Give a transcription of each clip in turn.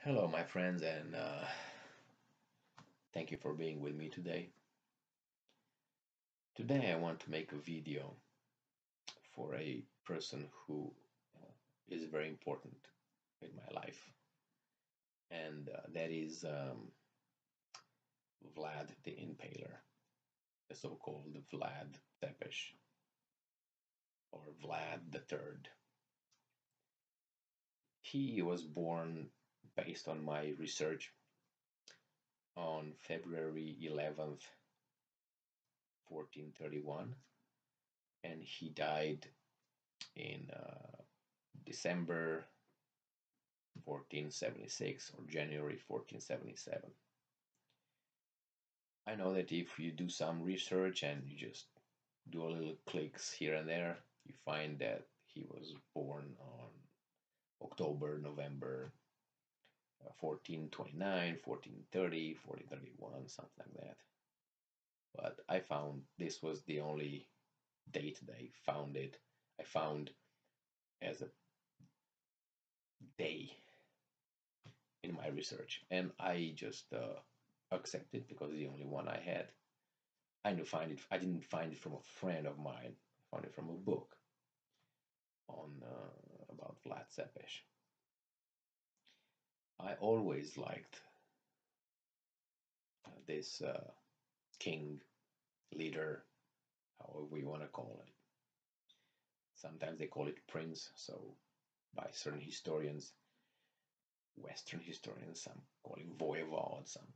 Hello, my friends, and thank you for being with me today. Today, I want to make a video for a person who is very important in my life, and that is Vlad the Impaler, the so-called Vlad Tepes, or Vlad the Third. He was born based on my research on February 11th, 1431, and he died in December 1476 or January 1477. I know that if you do some research and you just do a little clicks here and there, you find that he was born on October, November 1429, 1430, 1431, something like that. But I found this was the only date that I found as a day in my research, and I just accept it because it's the only one I had. I didn't find it from a friend of mine. I found it from a book on about Vlad Tepes. I always liked this king, leader, however you want to call it. Sometimes they call it prince. So by certain historians, Western historians, some call him voivode, some,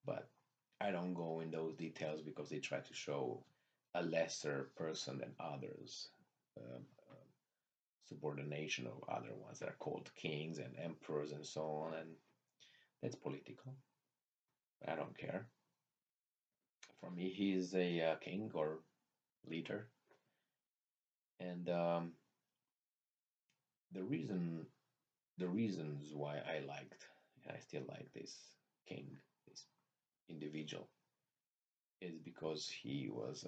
but I don't go in those details because they try to show a lesser person than others, subordination of other ones that are called kings and emperors and so on, and that's political. I don't care. For me, he's a king or leader, and the reason, the reasons why I liked and I still like this king, this individual, is because he was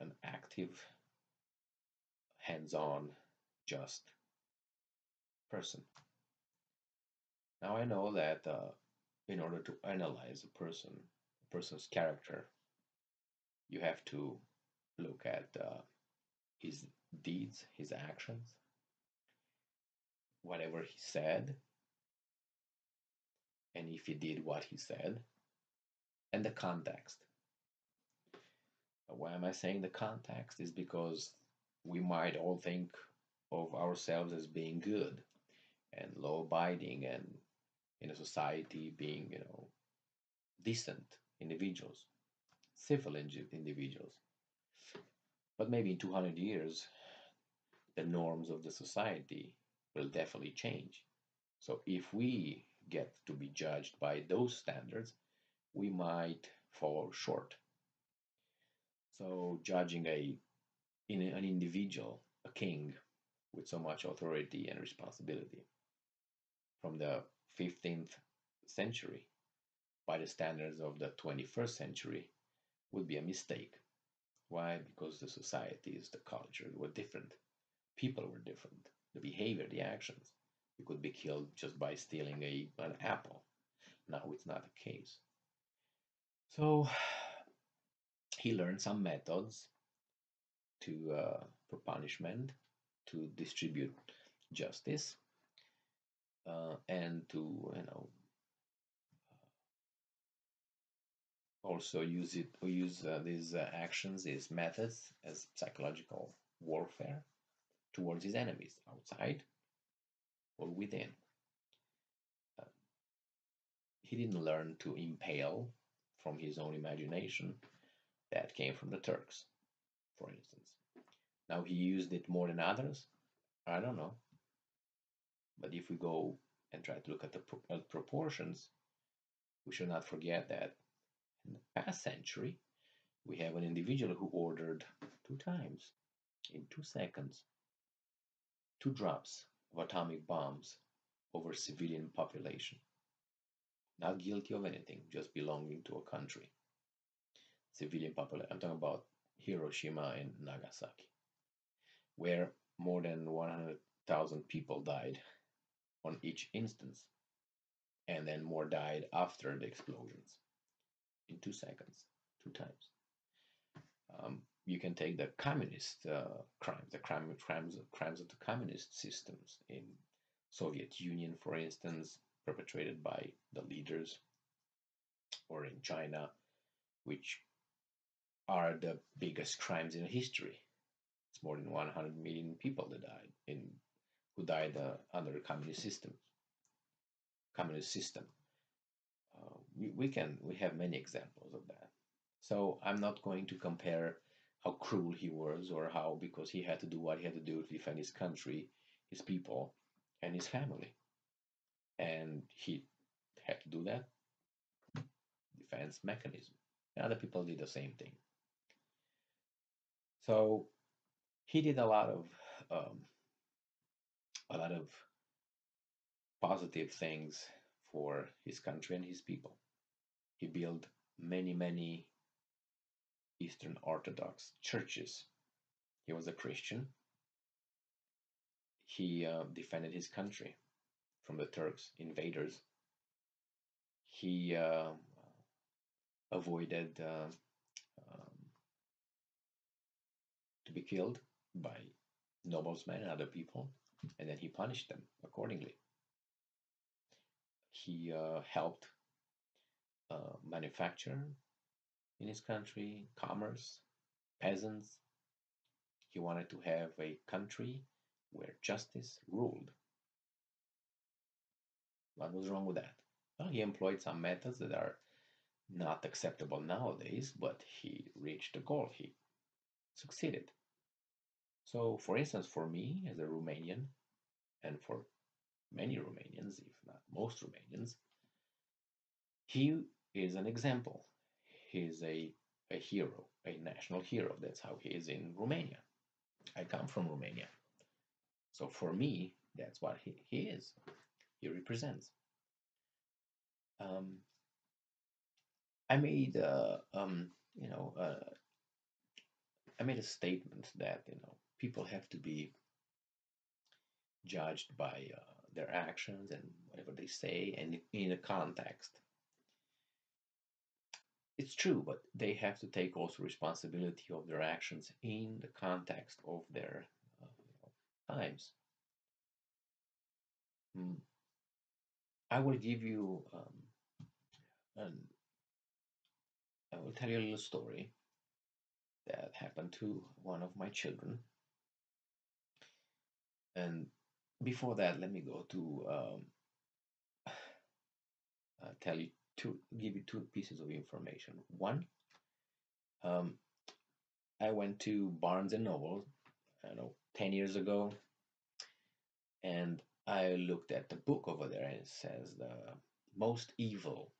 an active, hands-on, just person. Now I know that in order to analyze a person's character, you have to look at his deeds, his actions, whatever he said, and if he did what he said, and the context. Why am I saying the context? Is because we might all think of ourselves as being good and law-abiding and in a society being, decent individuals, civil individuals. But maybe in 200 years, the norms of the society will definitely change. So if we get to be judged by those standards, we might fall short. So judging an individual, a king with so much authority and responsibility from the 15th century by the standards of the 21st century would be a mistake. Why? Because the societies, the culture were different. People were different. The behavior, the actions. You could be killed just by stealing an apple. Now it's not the case. So he learned some methods for punishment, to distribute justice, and to also use these actions, these methods as psychological warfare towards his enemies outside or within. Uh, he didn't learn to impale from his own imagination. That came from the Turks, for instance. Now he used it more than others. I don't know. But if we go and try to look at the proportions, we should not forget that in the past century, we have an individual who ordered 2 times, in 2 seconds, 2 drops of atomic bombs over civilian population. Not guilty of anything, just belonging to a country. Civilian population. I'm talking about Hiroshima and Nagasaki, where more than 100,000 people died on each instance. and then more died after the explosions in 2 seconds, two times. You can take the communist crimes, the crimes of the communist systems in Soviet Union, for instance, perpetrated by the leaders, or in China, which are the biggest crimes in history. It's more than 100 million people that died in who died under the communist system. We have many examples of that. So I'm not going to compare how cruel he was, or how, because he had to do what he had to do to defend his country, his people, and his family, and he had to do that defense mechanism. And other people did the same thing. So he did um, a lot of positive things for his country and his people. He built many Eastern Orthodox churches. He was a Christian. He defended his country from the Turks invaders. He avoided to be killed by noblesmen and other people, and then he punished them accordingly. He helped manufacture in his country, commerce, peasants. He wanted to have a country where justice ruled. What was wrong with that? Well, he employed some methods that are not acceptable nowadays, but he reached the goal. He succeeded. So, for instance, for me as a Romanian, and for many Romanians, if not most Romanians, he is an example. He is a hero, a national hero. That's how he is in Romania. I come from Romania. So for me, that's what he is. He represents. Um, I made, you know, I made a statement that people have to be judged by their actions and whatever they say, and in a context. It's true, but they have to take also responsibility of their actions in the context of their times. Mm. I will give you, I will tell you a little story that happened to one of my children. And before that, let me go to tell you give you two pieces of information. One, um, I went to Barnes and Noble, I don't know, 10 years ago, and I looked at the book over there, and it says the most evil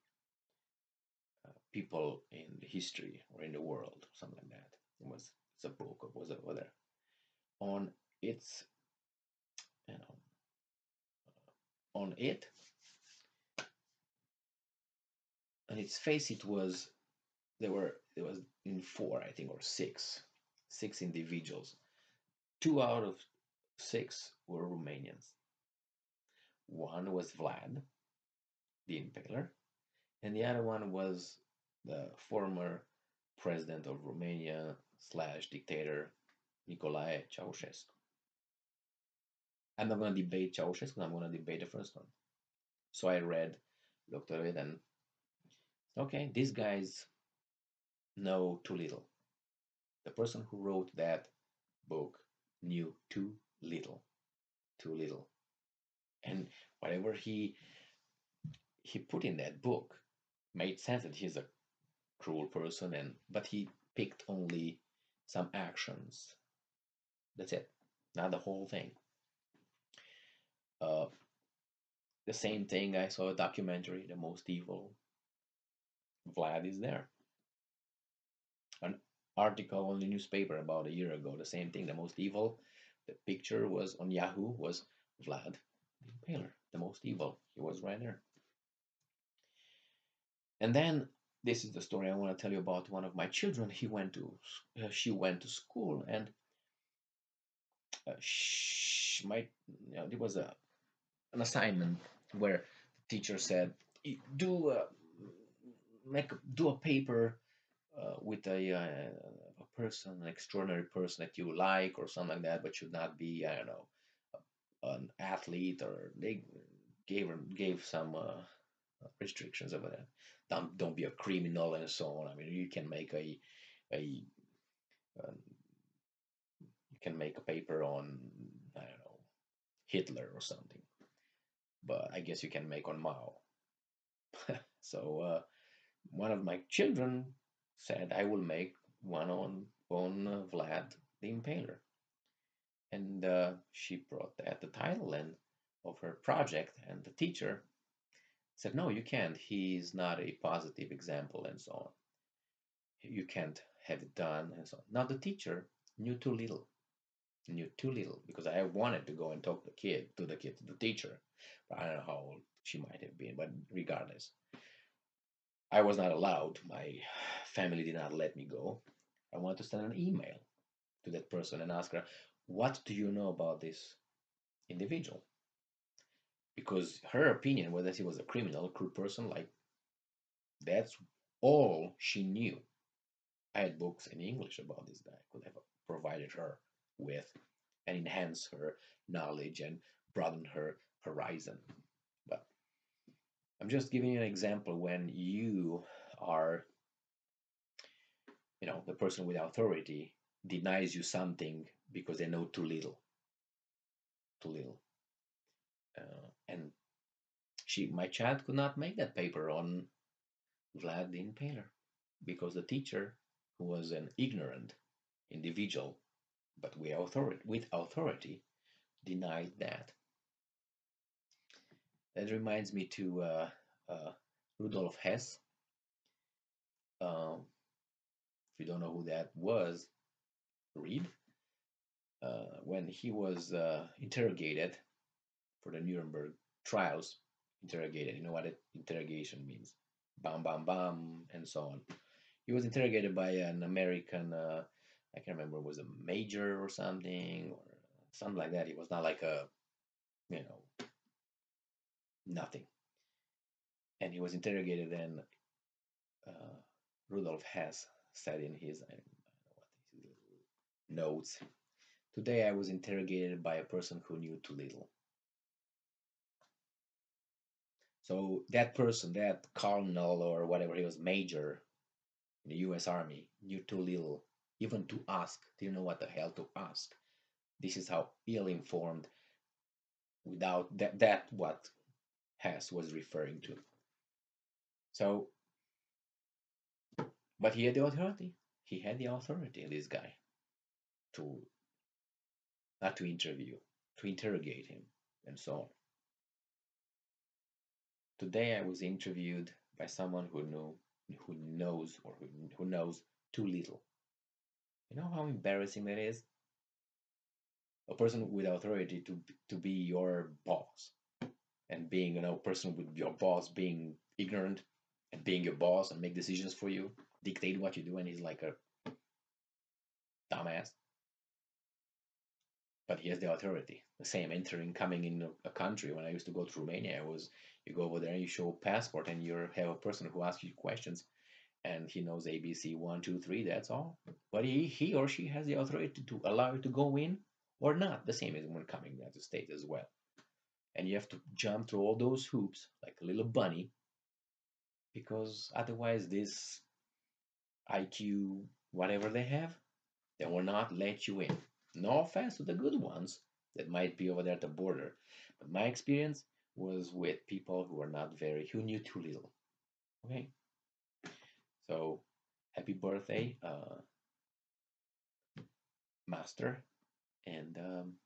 people in the history or in the world, something like that. It's a book. It was over there. On its, you know, on it, on its face, it was in four, I think, or six individuals. Two out of six were Romanians. One was Vlad, the Impaler, and the other one was the former president of Romania slash dictator Nicolae Ceausescu. I'm not going to debate Ceausescu. I'm going to debate the first one. So I looked at it, and okay, these guys know too little. The person who wrote that book knew too little, too little, and whatever he put in that book made sense that he's a cruel person, but he picked only some actions. That's it, not the whole thing. Uh, the same thing. I saw a documentary, The Most Evil. Vlad is there. An article on the newspaper about a year ago. The same thing. The Most Evil. The picture was on Yahoo. Was Vlad the Impaler, the most evil. He was right there. And then this is the story I want to tell you about one of my children. She went to school, and there was an assignment where the teacher said, Do do a paper with a person, an extraordinary person that you like or something like that, but should not be, I don't know, an athlete, or they gave some restrictions over that. Don't be a criminal and so on. I mean, you can make a you can make a paper on, I don't know, Hitler or something, but I guess you can make on Mao. So one of my children said I will make one on Vlad the Impaler, and she brought that the title and of her project, and the teacher said, "No, you can't. He's not a positive example, and so on. You can't have it done, and so on." Now the teacher knew too little, because I wanted to go and talk to the teacher, but I don't know how old she might have been. But regardless, I was not allowed. My family did not let me go. I wanted to send an email to that person and ask her, "What do you know about this individual?" Because her opinion was that he was a criminal, a cruel person. Like, that's all she knew. I had books in English about this guy. I could have provided her with and enhance her knowledge and broaden her horizon. But I'm just giving you an example. When you are, the person with authority denies you something because they know too little, too little. And my child could not make that paper on Vlad the Impaler because the teacher, who was an ignorant individual but with authority, denied that. That reminds me to Rudolf Hess. If you don't know who that was, read. When he was interrogated for the Nuremberg trials, interrogated, you know what interrogation means? Bam, bam, bam, and so on. He was interrogated by an American, I can't remember, it was a major or something, or something like that. He was not like a, nothing. And he was interrogated, and uh, Rudolf Hess said in his, I don't know what, his notes, "Today I was interrogated by a person who knew too little." So that person, that colonel or whatever he was, major in the U.S. Army, knew too little even to ask. Didn't know what the hell to ask. This is how ill-informed, without that what Hess was referring to. So, but he had the authority. He had the authority, this guy, to not to interview, to interrogate him, and so on. Today I was interviewed by someone who knows, or who knows too little. You know how embarrassing that is? A person with authority to be your boss, and being, person with your boss being ignorant, and being your boss and make decisions for you, dictate what you do, and he's like a dumbass. But he has the authority. The same coming in a country. When I used to go to Romania, you go over there and you show a passport, and you have a person who asks you questions, and he knows ABC 1, 2, 3. That's all. But he or she has the authority to allow you to go in or not. The same as when coming to the United States as well. And you have to jump through all those hoops like a little bunny, because otherwise this IQ, whatever they will not let you in. No offense to the good ones that might be over there at the border, but my experience was with people who knew too little. Okay, so happy birthday, master, and I'm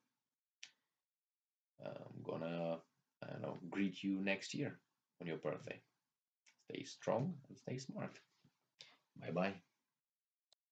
gonna, I don't know, greet you next year on your birthday. Stay strong and stay smart. Bye bye.